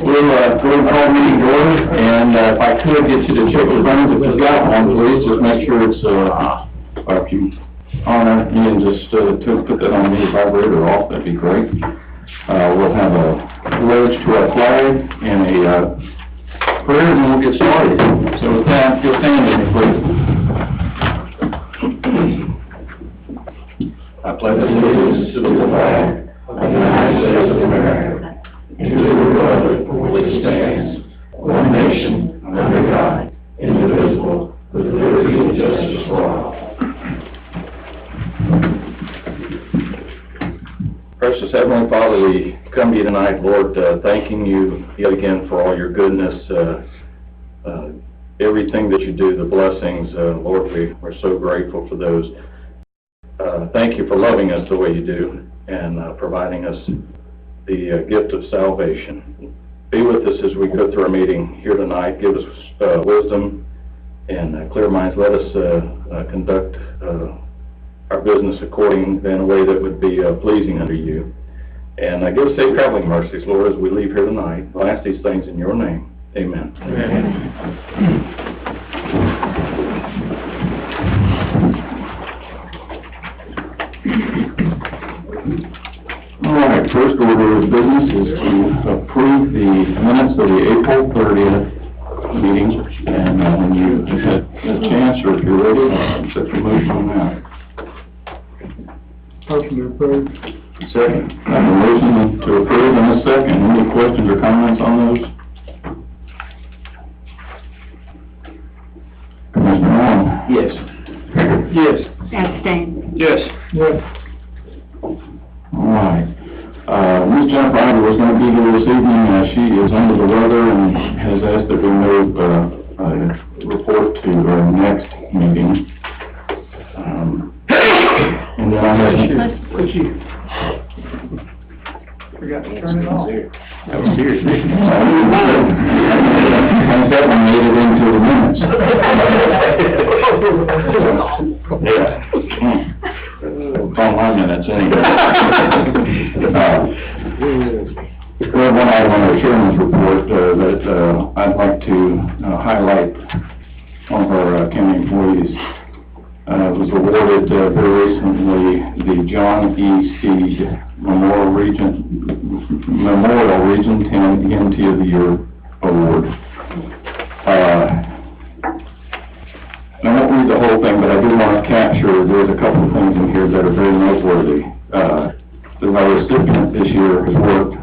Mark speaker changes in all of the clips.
Speaker 1: We'll go and call meeting to order, and if I could get you to check your phones if you've got one, please, just make sure it's, if you honor me and just put that on the vibrator off, that'd be great. We'll have a pledge to our flag and a prayer, and we'll get started. So with that, you'll stand with me, please. I pledge allegiance to the flag of the United States of America, and to the republic for which it stands, one nation, under God, indivisible, with liberty and justice for all. Precious Heavenly Father, we come to you tonight, Lord, thanking you yet again for all your goodness, everything that you do, the blessings. Lord, we're so grateful for those. Thank you for loving us the way you do and providing us the gift of salvation. Be with us as we go through our meeting here tonight. Give us wisdom and clear minds. Let us conduct our business according in a way that would be pleasing unto you. And give us safe traveling mercies, Lord, as we leave here tonight. I'll ask these things in your name. Amen. Amen. All right, first order of business is to approve the minutes of the April 30th meeting. And when you had a chance, or if you're ready, set your motion on that.
Speaker 2: Motion to approve.
Speaker 1: Second. I have a motion to approve and a second. Any questions or comments on those? Commissioner Long?
Speaker 2: Yes.
Speaker 1: Yes.
Speaker 3: Abstain.
Speaker 1: Yes.
Speaker 2: Yes.
Speaker 1: All right. Ms. Jennifer Ivor was going to be here this evening. She is under the weather and has asked that we move a report to our next meeting. And then I have...
Speaker 2: Forgot to turn it off.
Speaker 1: That was serious. I that one made it into the minutes. Yeah. It's on my minutes anyway. We have one item on our chairman's report that I'd like to highlight. One of our county employees was awarded very recently the John E. Steed Memorial Region 10 EMT of the Year Award. I won't read the whole thing, but I do want to capture, there's a couple of things in here that are very noteworthy. The recipient this year has worked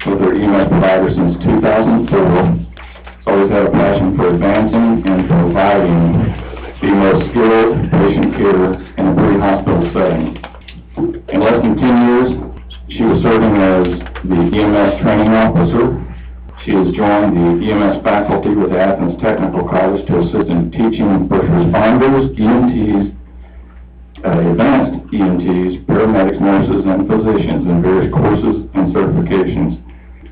Speaker 1: with their EMS provider since 2004. He's always had a passion for advancing and providing the most skilled patient care in a pre-hospital setting. In less than 10 years, she was serving as the EMS training officer. She has joined the EMS faculty with Athens Technical College to assist in teaching first responders, EMTs, advanced EMTs, paramedics, nurses, and physicians in various courses and certifications.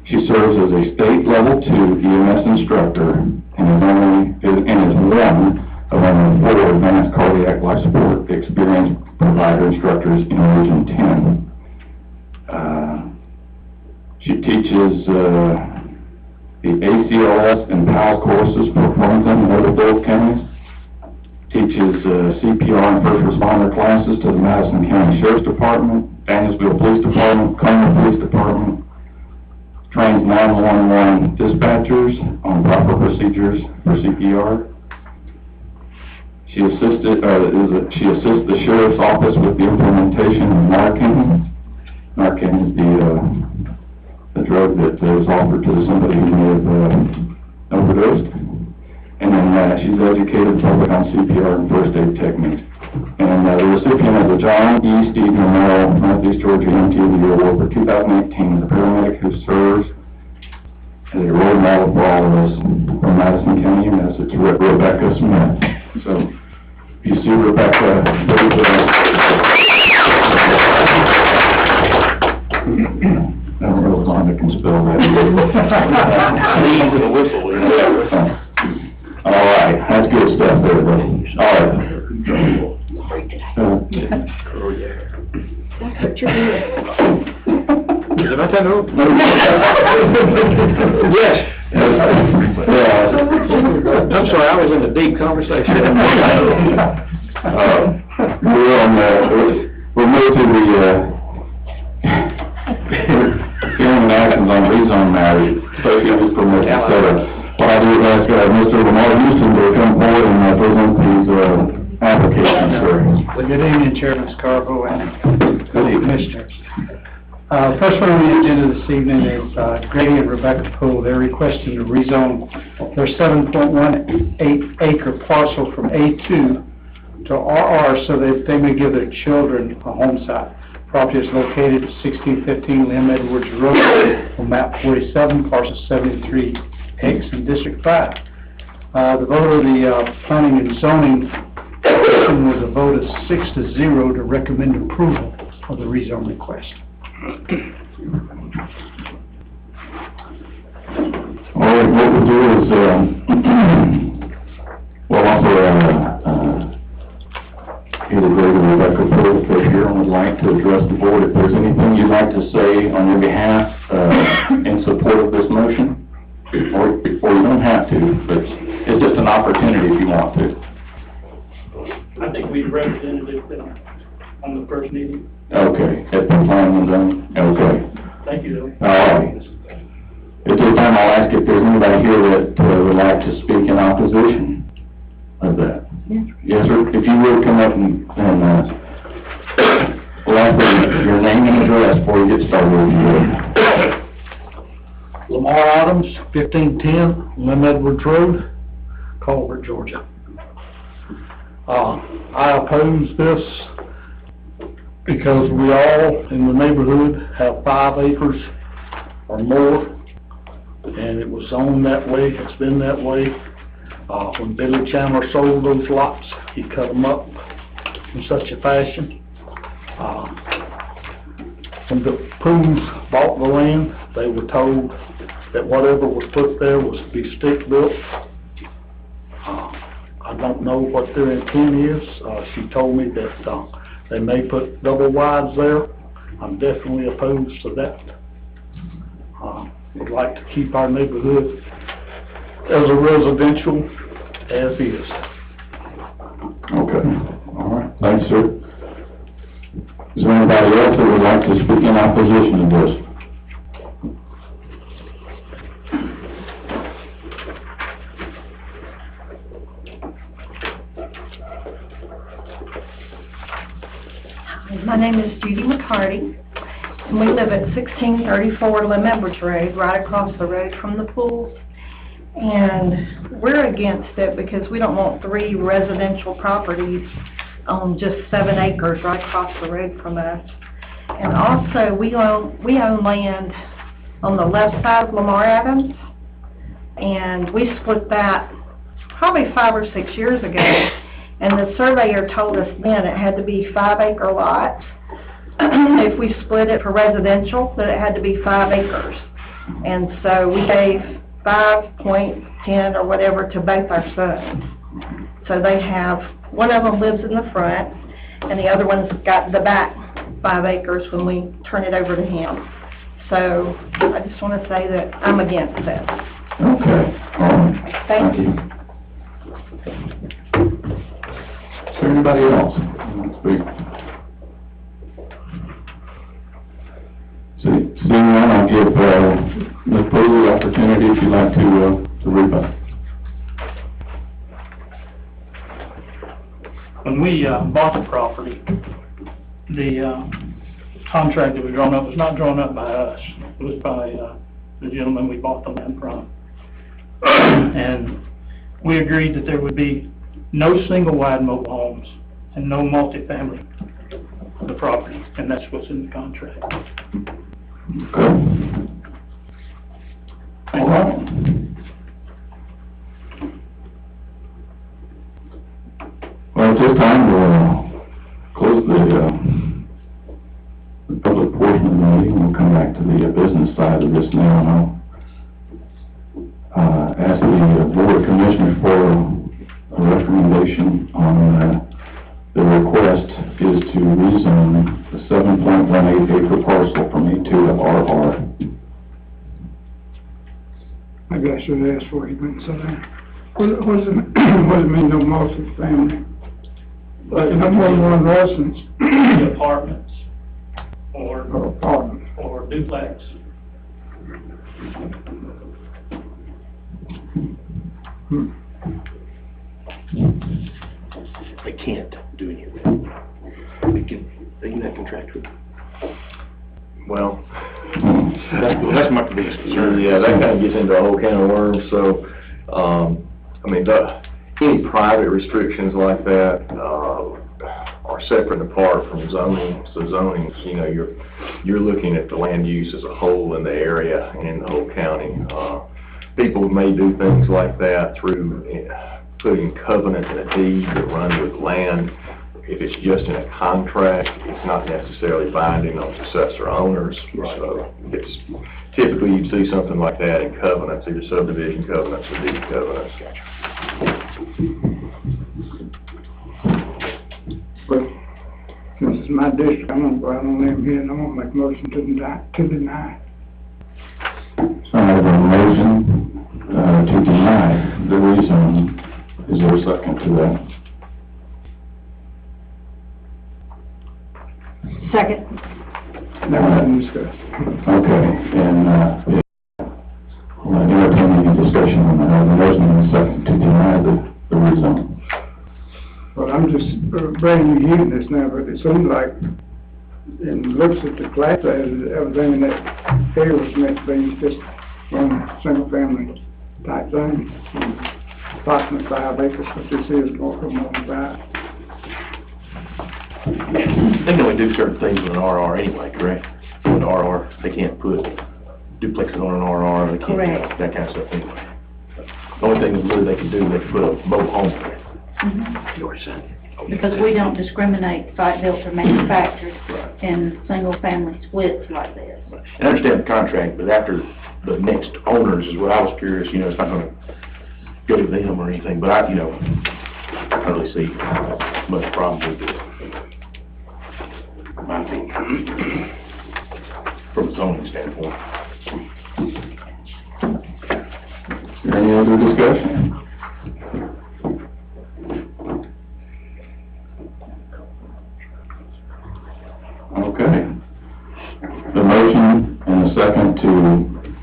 Speaker 1: She serves as a state level 2 EMS instructor and is one of only 4 advanced cardiac life support experienced provider instructors in Region 10. She teaches the ACLS and PALS courses for Farmington and Oroville counties. Teaches CPR and first responder classes to the Madison County Sheriff's Department, Danielsville Police Department, Conroe Police Department. Trains 911 dispatchers on proper procedures for CPR. She assists the Sheriff's Office with the implementation of Narcan. Narcan is the drug that is offered to somebody who may have overdosed. And then she's educated the public on CPR and first aid techniques. And the recipient of the John E. Steed Memorial Northeast Georgia EMT of the Year Award for 2018 is a paramedic who serves as a role model for all of us from Madison County, and it's Rebecca Smith. So, you see Rebecca, I don't know if Rhonda can spell that. All right, that's good stuff there, buddy. All right.
Speaker 3: That's what you're doing. Did I tell you?
Speaker 1: Yes. Yeah.
Speaker 3: I'm sorry, I was in a deep conversation.
Speaker 1: We'll move to the, hearing and actions on rezone matters, especially on this permit, et cetera. What I do is ask, Mr. Lamar Houston to come forward and present these, applications, sir.
Speaker 2: Good evening, Chairman Scarborough and Commissioners. First one on the agenda this evening is Grady and Rebecca Poole. They're requesting to rezone their 7.18 acre parcel from A2 to RR so that they may give their children a home site. Property is located at 1615 Lim Edwards Road on map 47, parcel 73X in District 5. The vote of the Planning and Zoning Commission was a vote of 6-0 to recommend approval of the rezone request.
Speaker 1: All right, what we'll do is, we'll also, either Greg or Rebecca Poole, if they're here, would like to address the board. If there's anything you'd like to say on your behalf, in support of this motion, or you don't have to, but it's just an opportunity if you want to.
Speaker 4: I think we represented it on the first meeting.
Speaker 1: Okay, at the time and then, okay.
Speaker 4: Thank you, though.
Speaker 1: All right. At this time, I'll ask if there's anybody here that would like to speak in opposition of that. Yes, sir. If you would come up and we'll ask for your name and address before we get started.
Speaker 3: Lamar Adams, 1510 Lim Edwards Road, Culver, Georgia. I oppose this because we all in the neighborhood have 5 acres or more, and it was zoned that way. It's been that way. When Billy Chandler sold those lots, he cut them up in such a fashion. When the Pools bought the land, they were told that whatever was put there was to be stick-built. I don't know what their intent is. She told me that they may put double wides there. I'm definitely opposed to that. Would like to keep our neighborhood as a residential as is.
Speaker 1: Okay, all right, thanks, sir. Is there anybody else that would like to speak in opposition to this?
Speaker 5: My name is Judy McCarty, and we live at 1634 Lim Edwards Road, right across the road from the pools. And we're against it because we don't want 3 residential properties on just 7 acres right across the road from us. And also, we own land on the left side of Lamar Adams, and we split that probably 5 or 6 years ago. And the surveyor told us then it had to be 5-acre lots. If we split it for residential, that it had to be 5 acres. And so we gave 5.10 or whatever to both our sons. So they have, one of them lives in the front, and the other one's got the back 5 acres when we turn it over to him. So I just want to say that I'm against it.
Speaker 1: Okay, all right.
Speaker 5: Thank you.
Speaker 1: Is there anybody else who wants to speak? Seeing none, I'll give Ms. Poole the opportunity if you'd like to rebut.
Speaker 4: When we bought the property, the contract that was drawn up was not drawn up by us. It was by the gentleman we bought the land from. And we agreed that there would be no single-wide mobile homes and no multifamily on the property, and that's what's in the contract.
Speaker 1: Okay. All right. Well, at this time, we'll close the public portion of the meeting. We'll come back to the business side of this now, and I'll ask the Board of Commissioners for a recommendation on the request is to rezone the 7.18 acre parcel from A2 to RR.
Speaker 6: Maybe I should ask for it, but so what does it mean, no multi-family? Like, no more than one residence?
Speaker 4: Apartments or
Speaker 6: Apartment.
Speaker 4: or duplex.
Speaker 7: They can't do any of that. They can have contractual.
Speaker 3: Well,
Speaker 7: That's my biggest concern.
Speaker 3: yeah, that kinda gets into a whole can of worms, so, I mean, any private restrictions like that, are separate and apart from zoning. So zoning, you know, you're looking at the land use as a whole in the area and in the whole county. People may do things like that through putting covenant in a deed that runs with land. If it's just in a contract, it's not necessarily binding on successor owners. So it's, typically you'd see something like that in covenants, either subdivision covenants or deed covenants.
Speaker 6: But since it's my district, I'm gonna go out on them here and I'm gonna make a motion to deny.
Speaker 1: So I have a motion, to deny the rezoning. Is there a second to that?
Speaker 5: Second.
Speaker 6: Now we can discuss.
Speaker 1: Okay, and, entertain any discussion on that. I have a motion and a second to deny the rezone.
Speaker 6: Well, I'm just brand new hearing this now, but it seems like, and looks at the class, everything in that area was meant to be just one single family type thing. Approximately 5 acres, but this is more than 5.
Speaker 7: They can only do certain things with an RR anyway, correct? With an RR, they can't put duplexes on an RR, they can't
Speaker 5: Correct.
Speaker 7: do that kind of stuff anyway. The only thing really they can do, they can put a mobile home there. You already said it.
Speaker 8: Because we don't discriminate site-built or manufactured in single-family splits like this.
Speaker 7: And I understand the contract, but after the next owners is what I was curious, you know, it's not gonna go to them or anything, but I don't really see much problem with it. In my opinion. From a zoning standpoint.
Speaker 1: Is there any other discussion? Okay. The motion and a second to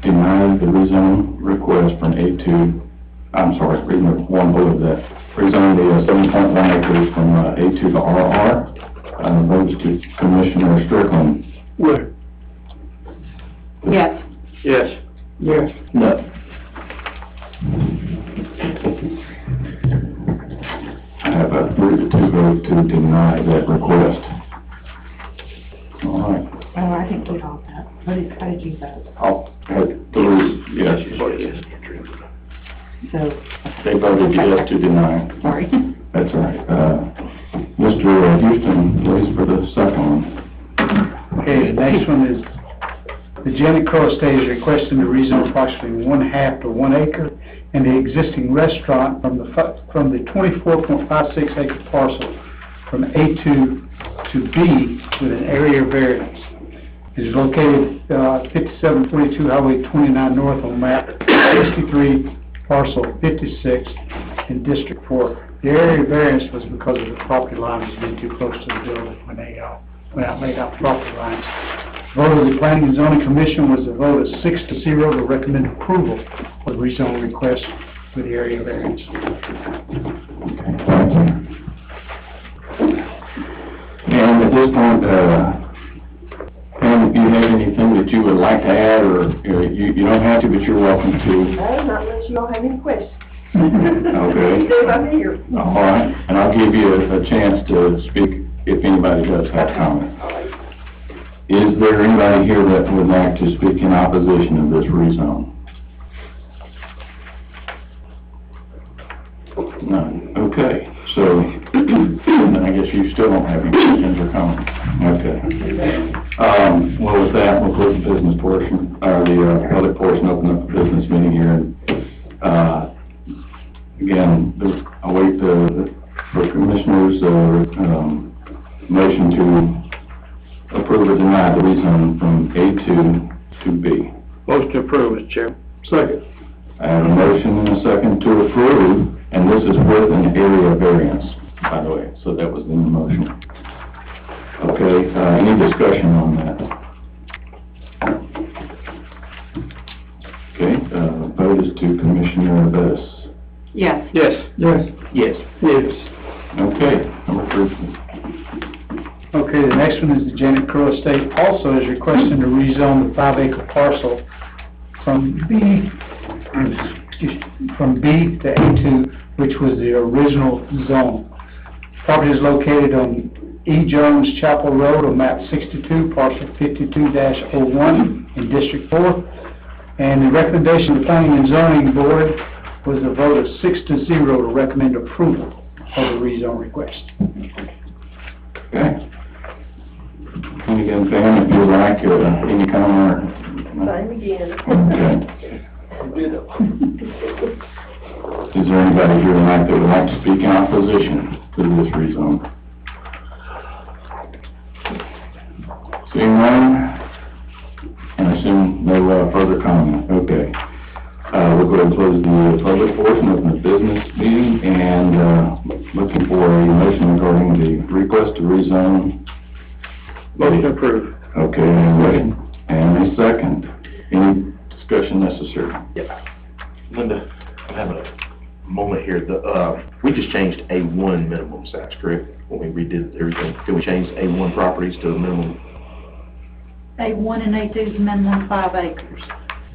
Speaker 1: deny the rezone request from A2, I'm sorry, reading one below that, rezone the 7.1 acres from A2 to RR. Votes to Commissioner Strickland.
Speaker 6: Yes.
Speaker 5: Yes.
Speaker 7: Yes.
Speaker 6: Yes.
Speaker 1: No. I have a 3-2 vote to deny that request. All right.
Speaker 8: Oh, I didn't get all that. How did you vote?
Speaker 1: I'll have 3, yes.
Speaker 8: So,
Speaker 1: They voted yes to deny.
Speaker 8: sorry.
Speaker 1: That's all right. Mr. Houston, please, for the second one.
Speaker 2: Okay, the next one is, the Janet Crow Estate is requesting to rezone approximately 1/2 to 1 acre and the existing restaurant from the 24.56 acre parcel from A2 to B with an area variance. It is located 5742 Highway 29 North on map 63, parcel 56 in District 4. The area variance was because of the property lines being too close to the building when they laid out property lines. Vote of the Planning and Zoning Commission was a vote of 6-0 to recommend approval of the rezone request with the area variance.
Speaker 1: Thank you. And at this point, Pam, if you have anything that you would like to add, or you don't have to, but you're welcome to.
Speaker 5: Not unless you all have any questions.
Speaker 1: Okay.
Speaker 5: I'm here.
Speaker 1: All right, and I'll give you a chance to speak if anybody does have comments. Is there anybody here that would like to speak in opposition of this rezone? None. Okay, so then I guess you still don't have any questions or comments. Okay. Well, with that, we'll close the business portion, or the public portion, open up the business meeting here. And, again, I'll wait for Commissioner's motion to approve or deny the rezone from A2 to B.
Speaker 3: Motion to approve, Mr. Chairman. Second.
Speaker 1: I have a motion and a second to approve, and this is with an area variance, by the way, so that was in the motion. Okay, any discussion on that? Okay, vote is to Commissioner Bettis.
Speaker 8: Yes.
Speaker 3: Yes.
Speaker 6: Yes.
Speaker 3: Yes.
Speaker 6: Yes.
Speaker 1: Okay, number 3.
Speaker 2: Okay, the next one is the Janet Crow Estate, also is requesting to rezone the 5-acre parcel from B to A2, which was the original zone. Property is located on E. Jones Chapel Road on map 62, parcel 52-01 in District 4. And the recommendation of the Planning and Zoning Board was a vote of 6-0 to recommend approval of the rezone request.
Speaker 1: Okay. And again, Pam, if you'd like, any comment?
Speaker 5: Same again.
Speaker 1: Okay. Is there anybody here tonight that would like to speak in opposition to this rezone? Seeing none, and I assume no further comment. Okay. We'll go ahead and close the public portion of the business meeting and looking for a motion regarding the request to rezone.
Speaker 3: Motion approved.
Speaker 1: Okay, and a second. Any discussion necessary?
Speaker 7: Yeah. Linda, I'm having a moment here. We just changed A1 minimum size, correct? When we redid everything, can we change A1 properties to a minimum?
Speaker 8: A1 and A2 is minimum 5 acres.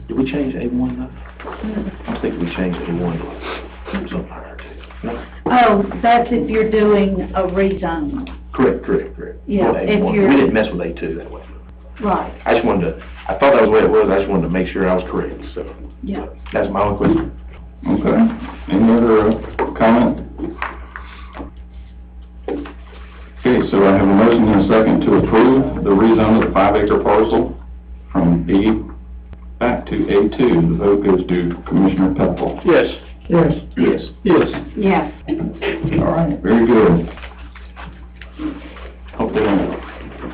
Speaker 7: Did we change A1 though? I think we changed A1 to something higher too. No?
Speaker 8: Oh, that's if you're doing a rezone.
Speaker 7: Correct.
Speaker 8: Yeah,
Speaker 7: Well,
Speaker 8: if
Speaker 7: A1.
Speaker 8: you're-
Speaker 7: We didn't mess with A2 that way.
Speaker 8: Right,
Speaker 7: I just wanted to, I thought that was the way it was, I just wanted to make sure I was correct, so.
Speaker 8: yeah.
Speaker 7: That's my only question.
Speaker 1: Okay. Any other comment? Okay, so I have a motion and a second to approve the rezone of the 5-acre parcel from B back to A2. The vote goes to Commissioner Pepple.
Speaker 3: Yes.
Speaker 6: Yes.
Speaker 1: Yes.
Speaker 3: Yes.
Speaker 8: Yes.
Speaker 1: All right, very good. Hope they don't.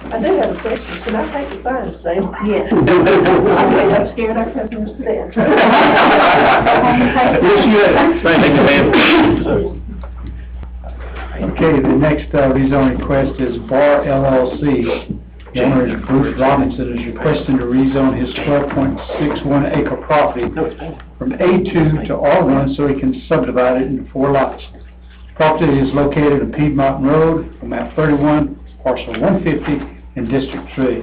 Speaker 5: I do have a question. Can I take the sign, Sam?
Speaker 8: Yes.
Speaker 5: I'm scared our customers to death.
Speaker 3: Yes, you have. Thank you, ma'am.
Speaker 2: Okay, the next rezone request is Bar LLC. The owner is Bruce Robinson, is requesting to rezone his 12.61 acre property from A2 to R1 so he can subdivide it into 4 lots. Property is located on Piedmont Road on map 31, parcel 150 in District 3.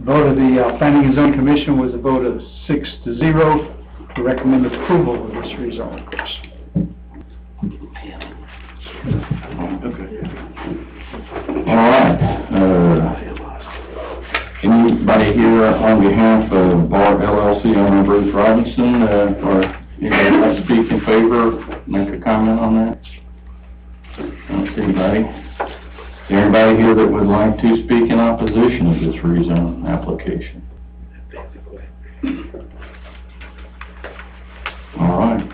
Speaker 2: Vote of the Planning and Zoning Commission was a vote of 6-0 to recommend approval of this rezone request.
Speaker 1: Okay. All right. Anybody here on behalf of Bar LLC owner Bruce Robinson, or anybody like to speak in favor, make a comment on that? I don't see anybody. Is there anybody here that would like to speak in opposition to this rezone application? All right.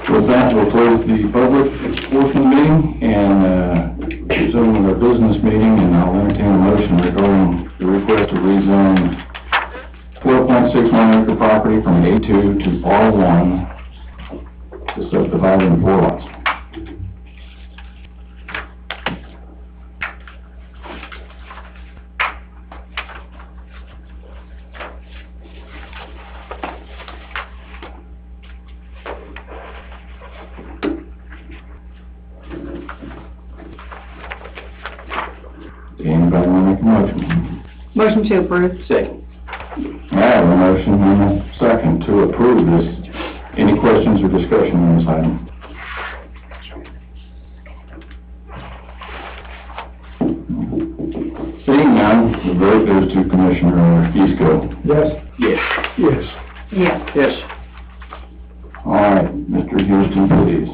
Speaker 1: With that, we'll close the public portion meeting and resume our business meeting, and I'll entertain a motion regarding the request to rezone 12.61 acre property from A2 to R1 to subdivide into 4 lots. Anybody want to make a motion?
Speaker 8: Motion to approve.
Speaker 7: Second.
Speaker 1: I have a motion and a second to approve this. Any questions or discussion on this item? Seeing none, the vote goes to Commissioner Eastco.
Speaker 6: Yes.
Speaker 3: Yes.
Speaker 6: Yes.
Speaker 8: Yes.
Speaker 3: Yes.
Speaker 1: All right, Mr. Houston, please.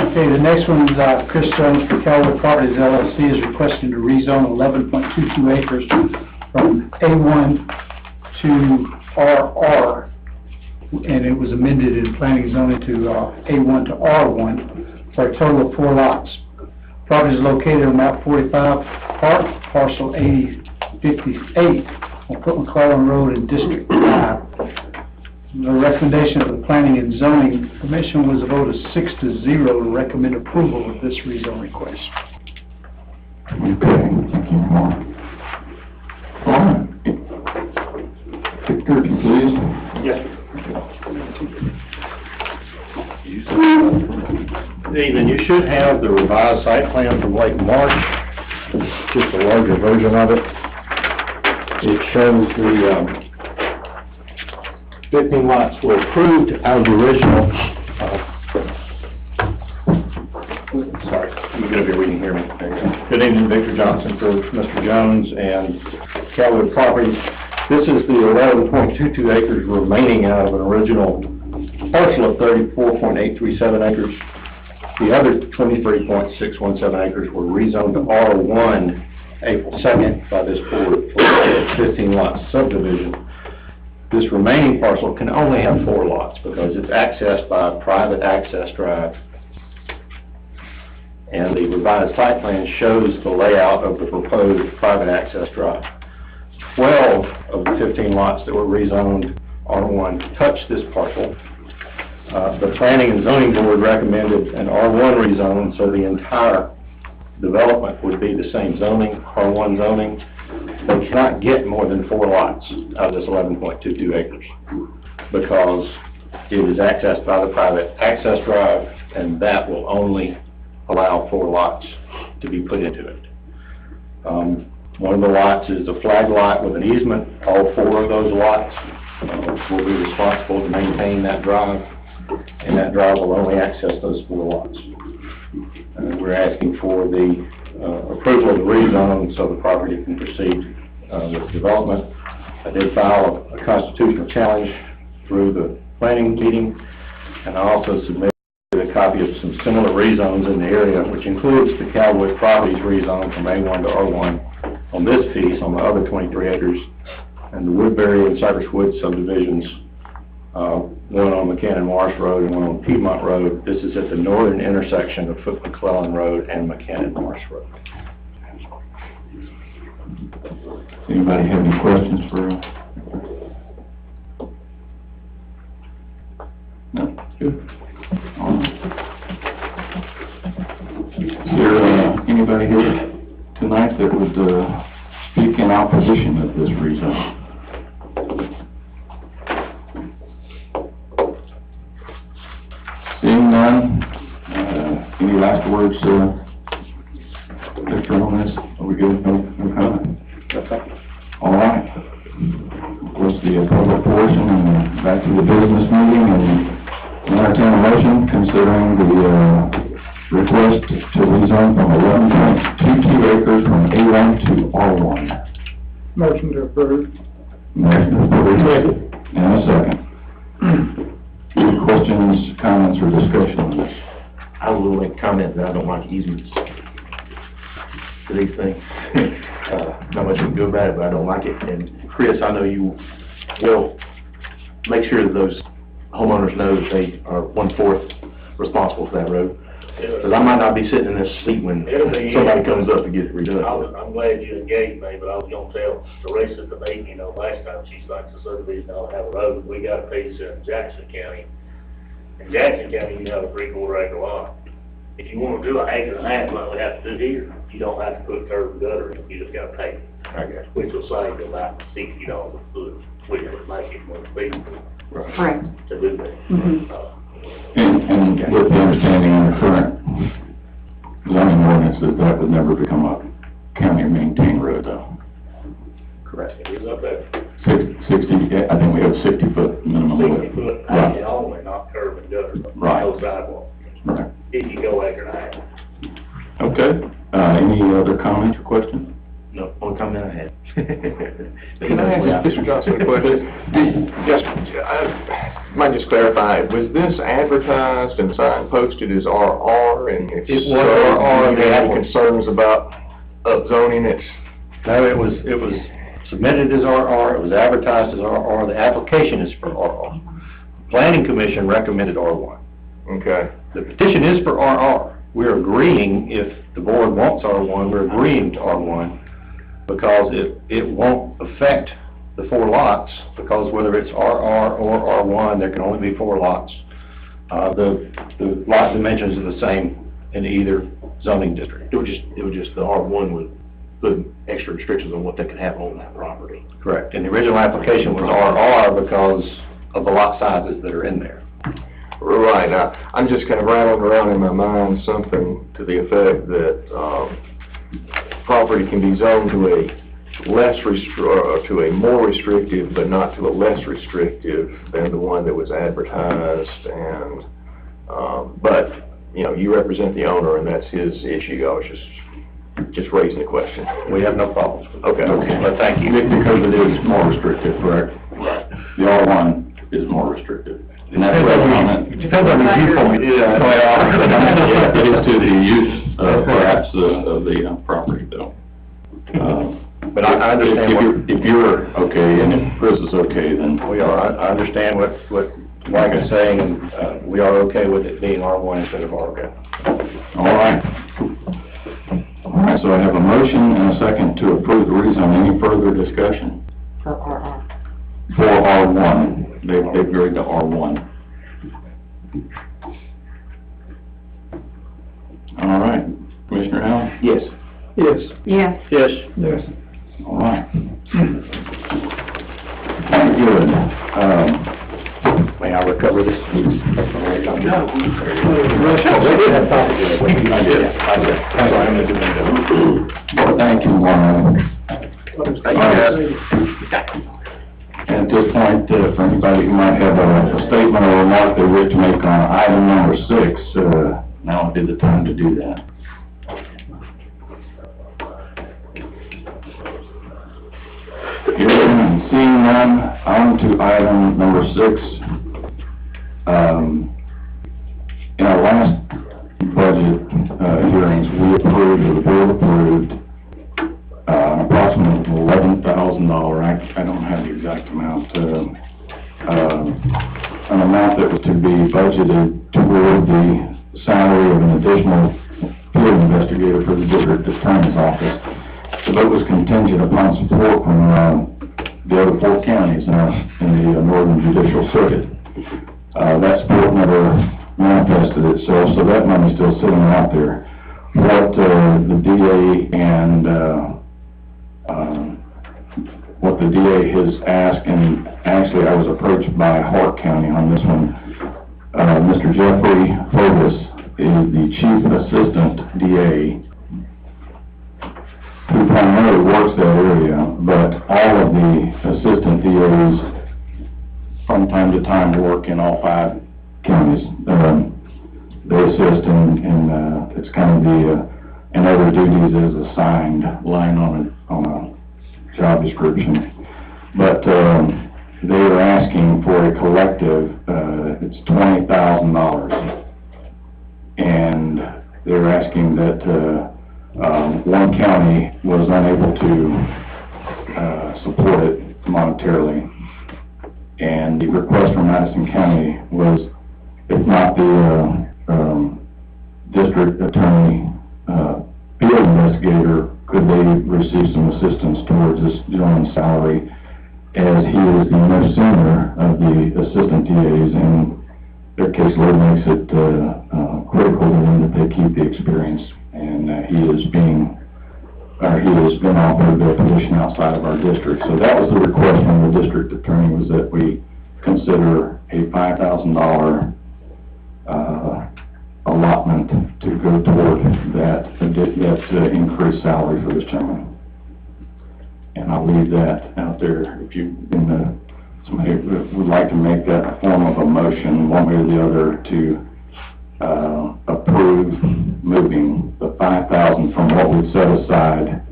Speaker 2: Okay, the next one is Chris Jones for Callaway Properties LLC is requesting to rezone 11.22 acres from A1 to RR, and it was amended in planning and zoning to A1 to R1 for a total of 4 lots. Property is located on map 45, parcel 8058 on Foot McClellan Road in District 5. The recommendation of the Planning and Zoning Commission was a vote of 6-0 to recommend approval of this rezone request.
Speaker 1: Okay, thank you, Mark. All right. Victor, please.
Speaker 7: Yes. Good evening. You should have the revised site plan from late March, just a larger version of it. It shows the 15 lots were approved out of the original. Sorry, let me get up here, we can hear me. There you go. Good evening, Victor Johnson for Mr. Jones and Calwood Properties. This is the 11.22 acres remaining out of an original parcel of 34.837 acres. The other 23.617 acres were rezoned to R1 April 2nd by this board for a 15 lot subdivision. This remaining parcel can only have 4 lots because it's accessed by a private access drive. And the revised site plan shows the layout of the proposed private access drive. 12 of the 15 lots that were rezoned R1 touch this parcel. The Planning and Zoning Board recommended an R1 rezone, so the entire development would be the same zoning, R1 zoning. They cannot get more than 4 lots out of this 11.22 acres because it is accessed by the private access drive, and that will only allow 4 lots to be put into it. One of the lots is a flag lot with an easement. All 4 of those lots will be responsible to maintain that drive, and that drive will only access those 4 lots. We're asking for the approval of the rezone so the property can proceed with development. I did file a constitutional challenge through the planning meeting, and I also submitted a copy of some similar rezones in the area, which includes the Calwood Properties rezone from A1 to R1 on this piece, on the other 23 acres, and the Woodbury and Cypress Woods subdivisions, one on McCann Marsh Road and one on Piedmont Road. This is at the northern intersection of Foot McClellan Road and McCann Marsh Road.
Speaker 1: Anybody have any questions for No? Good. All right. Is there anybody here tonight that would speak in opposition of this rezone? Seeing none, any last words, Victor, on this? Are we good? No comment?
Speaker 7: Okay.
Speaker 1: All right. Of course, the public portion, and back to the business meeting, and entertain a motion considering the request to rezone from 11.22 acres from A1 to R1.
Speaker 6: Motion to approve.
Speaker 1: Motion approved. And a second. Any questions, comments, or discussion on this?
Speaker 7: I will make a comment that I don't like easements for these things. Not much you can do about it, but I don't like it. And Chris, I know you will make sure that those homeowners know that they are 1/4 responsible for that road. Because I might not be sitting in this seat when somebody comes up to get it redone.
Speaker 9: I'm glad you engaged me, but I was gonna tell Teresa at the meeting, last time, she's like, the subdivision ought to have a road. We got a piece in Jackson County. In Jackson County, you have a 3/4 acre lot. If you wanna do an acre and a half like we have to do here, you don't have to put curb and gutter in, you just gotta pay it.
Speaker 7: I guess.
Speaker 9: Which will save about $60 a foot, which would make it more feasible
Speaker 8: Right.
Speaker 9: to do that.
Speaker 1: And with the understanding in the current zoning ordinance that would never become a county maintained road, though.
Speaker 7: Correct.
Speaker 9: It is up there,
Speaker 1: 60, I think we have 60-foot minimum
Speaker 9: 60
Speaker 1: width.
Speaker 9: foot,
Speaker 1: Right.
Speaker 9: and only, not curb and gutter,
Speaker 1: Right.
Speaker 9: no sidewalk,
Speaker 1: Right.
Speaker 9: if you go acre and a half.
Speaker 1: Okay, any other comments or questions?
Speaker 7: No, one comment I had.
Speaker 10: Can I ask Mr. Johnson a question? Just, I might just clarify, was this advertised and signposted as RR, and if
Speaker 7: It was
Speaker 10: so,
Speaker 7: RR,
Speaker 10: do you have any concerns about upzoning it?
Speaker 7: No, it was submitted as RR, it was advertised as RR, the application is for RR. Planning Commission recommended R1.
Speaker 10: Okay.
Speaker 7: the petition is for RR. We're agreeing, if the board wants R1, we're agreeing to R1, because it won't affect the 4 lots, because whether it's RR or R1, there can only be 4 lots. The lot dimensions are the same in either zoning district.
Speaker 10: It was just the R1 would put extra restrictions on what they could have on that property.
Speaker 7: Correct. And the original application was RR because of the lot sizes that are in there.
Speaker 10: Right. Now, I'm just kind of rattling around in my mind something to the effect that property can be zoned to a to a more restrictive, but not to a less restrictive than the one that was advertised. And but you know, you represent the owner, and that's his issue. I was just raising the question.
Speaker 7: We have no problems with it.
Speaker 10: Okay.
Speaker 7: But thank you.
Speaker 1: Because it is more restrictive, correct?
Speaker 7: Right.
Speaker 1: The R1 is more restrictive. And that's
Speaker 2: It depends on your viewpoint.
Speaker 1: Yeah, well, it is to the use, perhaps, of the property, though.
Speaker 7: But I understand
Speaker 1: if you're okay, and if Chris is okay, then.
Speaker 7: we are. I understand what Mike is saying, and we are okay with it being R1 instead of R2.
Speaker 1: All right. All right, so I have a motion and a second to approve the rezone. Any further discussion? For R1. They've agreed to R1. All right. Commissioner Allen?
Speaker 10: Yes.
Speaker 6: Yes.
Speaker 8: Yes.
Speaker 3: Yes.
Speaker 6: Yes.
Speaker 1: All right. Good.
Speaker 7: May I recover this?
Speaker 1: I did. Well, thank you, Warren. At this point, for anybody who might have a statement or remark they wish to make on item number 6, now would be the time to do that. Hearing and seeing none, on to item number 6. In our last budget hearings, we approved, or the board approved, approximately $11,000, I don't have the exact amount, an amount that was to be budgeted toward the salary of an additional field investigator for the district attorney's office. The vote was contingent upon support from the other 4 counties in the Northern Judicial Circuit. That support never manifested itself, so that money's still sitting out there. What the DA and what the DA has asked, and actually I was approached by Hart County on this one. Mr. Jeffrey Fogus is the Chief Assistant DA, who primarily works that area, but all of the Assistant DAs from time to time work in all 5 counties. They assist in it's kind of the, and other duties as assigned line on a job description. But they are asking for a collective, it's $20,000. And they're asking that one county was unable to support it monetarily. And the request from Madison County was, if not the district attorney, field investigator, could they receive some assistance towards this gentleman's salary, as he is the most senior of the assistant DAs, and their caseload makes it critical to them that they keep the experience. And he has been offered a position outside of our district. So that was the request from the district attorney, was that we consider a $5,000 allotment to go toward that increased salary for this gentleman. And I'll leave that out there. If you, somebody would like to make that a form of a motion, one way or the other, to approve moving the $5,000 from what we've set aside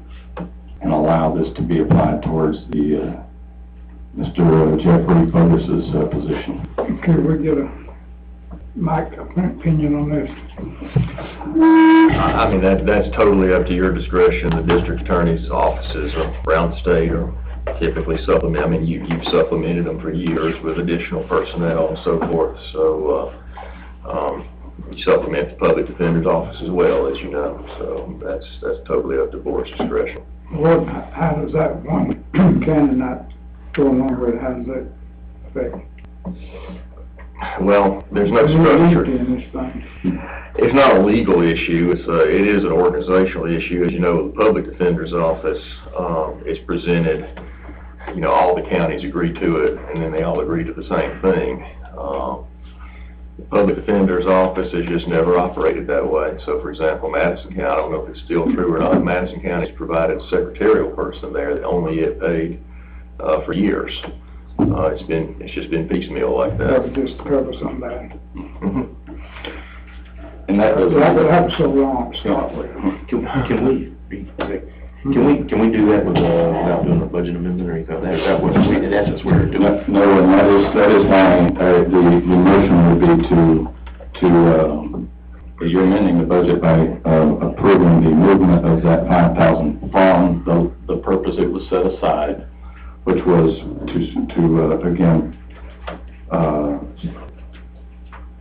Speaker 1: and allow this to be applied towards the Mr. Jeffrey Fogus's position.
Speaker 6: Okay, we'll get a opinion on this.
Speaker 10: I mean, that's totally up to your discretion. The district attorney's offices around the state are typically supplement. I mean, you've supplemented them for years with additional personnel and so forth. So, you supplement the public defender's office as well, as you know, so that's totally up to board's discretion.
Speaker 6: How does that one county not go along with it, how does that affect?
Speaker 10: Well, there's no structure.
Speaker 6: In this thing.
Speaker 10: It's not a legal issue, it is an organizational issue. As you know, the public defender's office, is presented, you know, all the counties agree to it, and then they all agree to the same thing. The public defender's office has just never operated that way. So, for example, Madison County, I don't know if it's still true or not, Madison County's provided a secretarial person there that only get paid, for years. It's just been piecemeal like that.
Speaker 6: That would just cover somebody.
Speaker 10: Mhm.
Speaker 1: And that was.
Speaker 6: That was so long to start with.
Speaker 11: Can we do that without doing a budget amendment or anything like that? Is that what we, in essence, we're doing?
Speaker 1: No, and that is why, the motion would be you're amending the budget by, approving the movement of that 5,000 from the purpose it was set aside, which was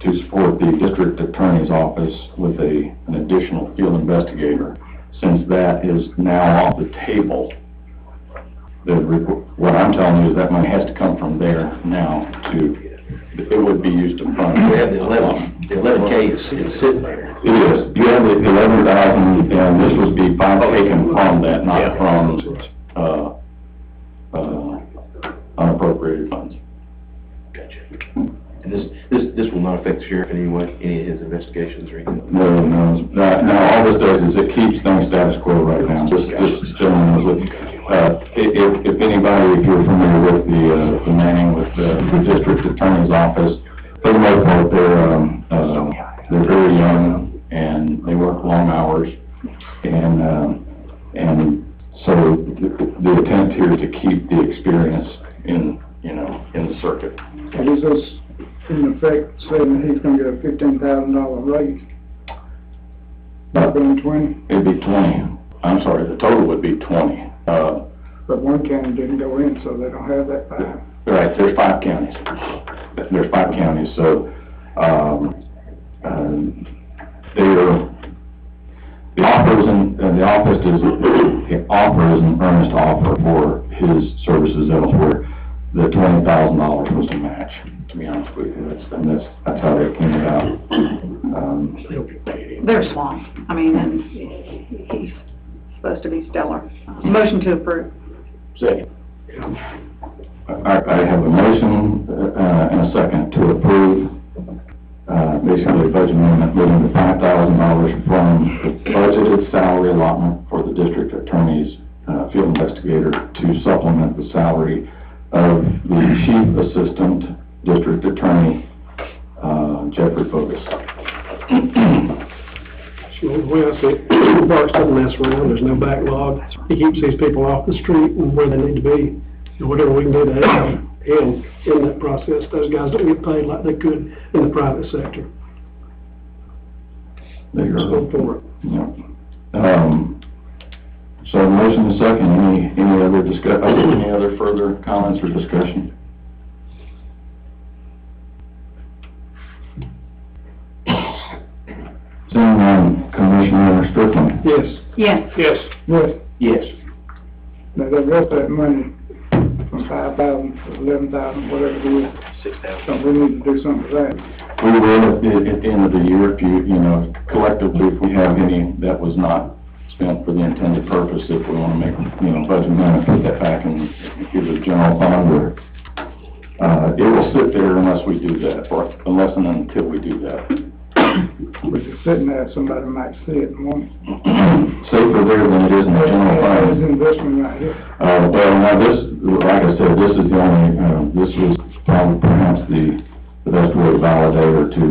Speaker 1: to support the district attorney's office with an additional field investigator. Since that is now off the table, what I'm telling you is that money has to come from there now it would be used to fund.
Speaker 11: We have the 11K is sitting there.
Speaker 1: It is. You have the 11,000, and this would be taken from that, not from, unappropriated funds.
Speaker 11: Gotcha. And this will not affect the sheriff in any way, any of his investigations or anything?
Speaker 1: No. All this does is it keeps things status quo right now. This gentleman was with, if anybody, if you're familiar with the manning with the district attorney's office, for the most part, they're very young and they work long hours, and so the attempt here is to keep the experience in the circuit.
Speaker 6: And is this, in effect, saying that he's gonna get a $15,000 raise? Not being 20?
Speaker 1: It'd be 20. I'm sorry, the total would be 20.
Speaker 6: But one county didn't go in, so they don't have that 5.
Speaker 1: Right, there's 5 counties. So, the offer is an earnest offer for his services elsewhere. The $20,000 was a match, to be honest with you. That's how they came about.
Speaker 12: They're small. I mean, and he's supposed to be stellar. Motion to approve.
Speaker 11: Second.
Speaker 1: I have a motion and a second to approve, basically budget amendment moving the $5,000 from the budgeted salary allotment for the district attorney's field investigator to supplement the salary of the chief assistant district attorney, Jeffrey Fogus.
Speaker 13: Sure, the way I see it, Barks doesn't mess around, there's no backlog. He keeps these people off the street and where they need to be. And whatever we can do to help him in that process, those guys don't get paid like they could in the private sector.
Speaker 1: There you
Speaker 13: Let's
Speaker 1: go.
Speaker 13: go for it.
Speaker 1: Yeah. So motion and second, any other further comments or discussion? Seeing none, Commissioner Strickland?
Speaker 6: Yes.
Speaker 12: Yes.
Speaker 13: Yes.
Speaker 6: Yes.
Speaker 11: Yes.
Speaker 6: Now, they got that money from 5,000 to 11,000, whatever it is.
Speaker 11: 6,000.
Speaker 6: So we need to do something with that.
Speaker 1: We will at the end of the year, if collectively, if we have any that was not spent for the intended purpose, if we want to make, budget amendment, put that back in either general fund or, it will sit there unless we do that, or unless and until we do that.
Speaker 6: But it's sitting there, somebody might see it and want it.
Speaker 1: Safer there than it is in the general fund.
Speaker 6: There's investment right here.
Speaker 1: Well, now this, like I said, this is the only, this is probably perhaps the best way to validate or to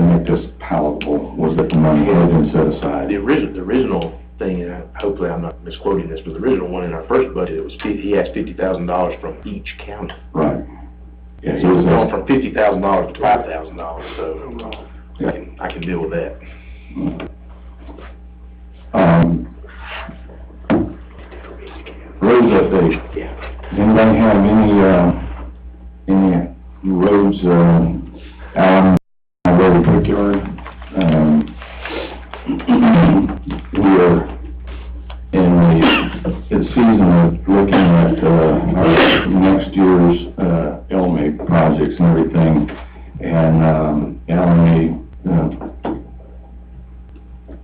Speaker 1: make this palatable, was that the money had been set aside.
Speaker 11: The original thing, and hopefully I'm not misquoting this, but the original one in our first budget, it was he asked $50,000 from each county.
Speaker 1: Right. Yeah,
Speaker 11: So it's going from $50,000 to $5,000, so
Speaker 1: Yeah.
Speaker 11: I can deal with that.
Speaker 1: Roads update.
Speaker 11: Yeah.
Speaker 1: Does anybody have any roads, Very Brickyard, we are in the season of looking at, our next year's, LMIG projects and everything, and, LMIG,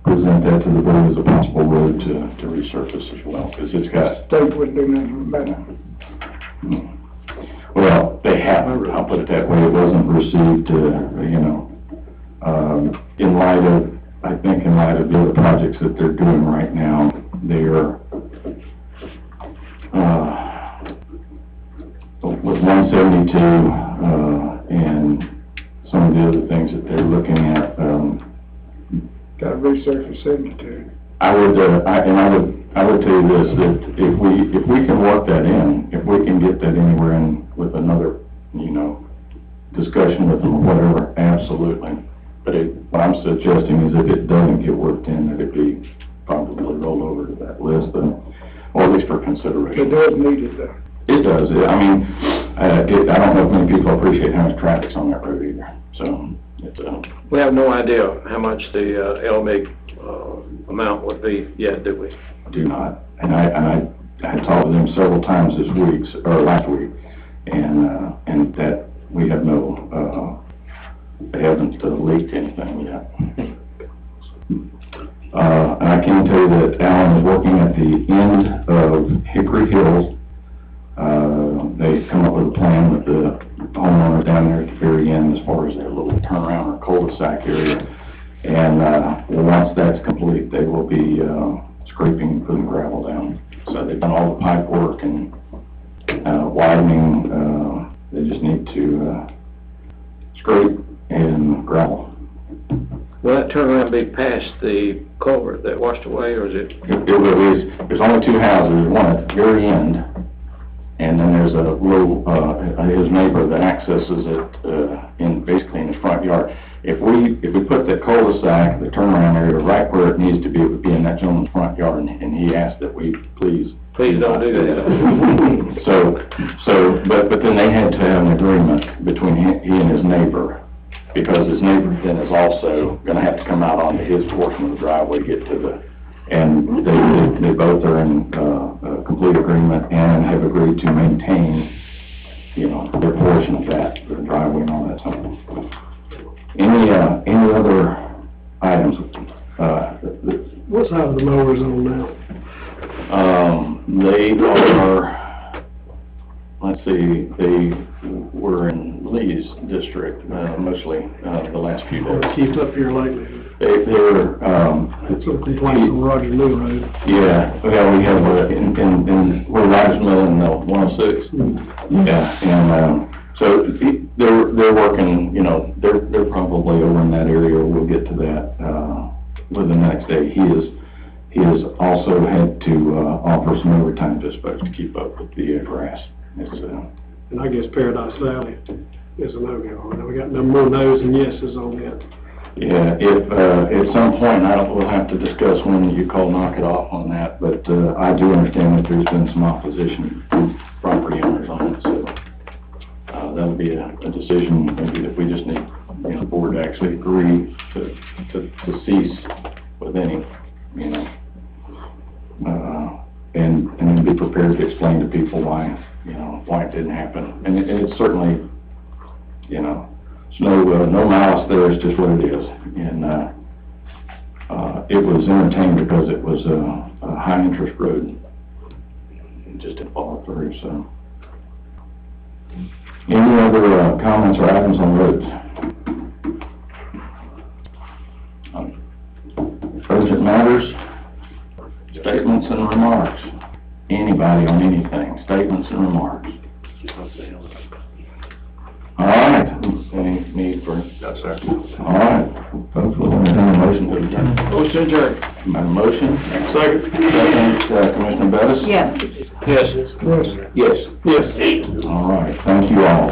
Speaker 1: present that to the board as a possible road to resurface as well, because it's got...
Speaker 6: State wouldn't do nothing better.
Speaker 1: Well, they haven't, I'll put it that way, it wasn't received, in light of, I think in light of the other projects that they're doing right now, they're, with 172, and some of the other things that they're looking at,
Speaker 6: Got to resurface 72.
Speaker 1: I would tell you this, that if we can work that in, if we can get that anywhere in with another, discussion with them or whatever, absolutely. But what I'm suggesting is if it doesn't get worked in, that it be probably rolled over to that list, or at least for consideration.
Speaker 6: It does need it though.
Speaker 1: It does. I mean, I don't know if many people appreciate how much traffic's on that road either, so it's,
Speaker 10: We have no idea how much the LMIG amount would be yet, do we?
Speaker 1: do not. And I talked to them several times last week, and that we have no, they haven't leaked anything yet. And I can tell you that Alan is working at the end of Hickory Hills. They've come up with a plan with the homeowners down there at the very end as far as their little turnaround or cul-de-sac area. And, once that's complete, they will be, scraping and putting gravel down. So they've done all the pipe work and, widening, they just need to, scrape and gravel.
Speaker 10: Will that turnaround be past the culvert that washed away, or is it?
Speaker 1: There's only two houses, there's one at the very end, and then there's a little, his neighbor that accesses it, basically in his front yard. If we put the cul-de-sac, the turnaround area, right where it needs to be, it would be in that gentleman's front yard, and he asked that we please
Speaker 10: Don't do that.
Speaker 1: But then they had to have an agreement between he and his neighbor, because his neighbor then is also gonna have to come out onto his portion of the driveway, get to the, and they both are in, complete agreement and have agreed to maintain, their portion of that, the driveway and all that stuff. Any other items,
Speaker 13: What side of the mower is on now?
Speaker 1: they are, let's see, they were in Lee's district, mostly, the last few days.
Speaker 13: Keep up here lately.
Speaker 1: They're,
Speaker 13: Some complaints on Roger Lee Road.
Speaker 1: yeah, well, we have, we're Rogers Mill in 106. Yeah, and, so they're working, they're probably over in that area. We'll get to that, within the next day. He has also had to, offer some overtime to folks to keep up with the grass.
Speaker 13: And I guess Paradise Valley is a no-go. We got no more no's and yeses on that.
Speaker 1: Yeah, if, at some point, we'll have to discuss when you knock it off on that, but, I do understand that there's been some opposition from property owners on it, so, that'll be a decision, maybe that we just need, the board to actually agree to cease with any, and then be prepared to explain to people why it didn't happen. And it's certainly, there's no malice there, it's just what it is. And, it was entertained because it was a high interest road. It just didn't follow through, so. Any other, comments or items on roads? Urgent matters, statements and remarks. Anybody on anything, statements and remarks. All right, any need for?
Speaker 10: No, sir.
Speaker 1: All right, folks, we'll entertain a motion to adjourn.
Speaker 10: Motion adjourned.
Speaker 1: A motion? Second. Commissioner Bettis?
Speaker 12: Yes.
Speaker 10: Yes.
Speaker 1: Yes. Yes. All right, thank you all.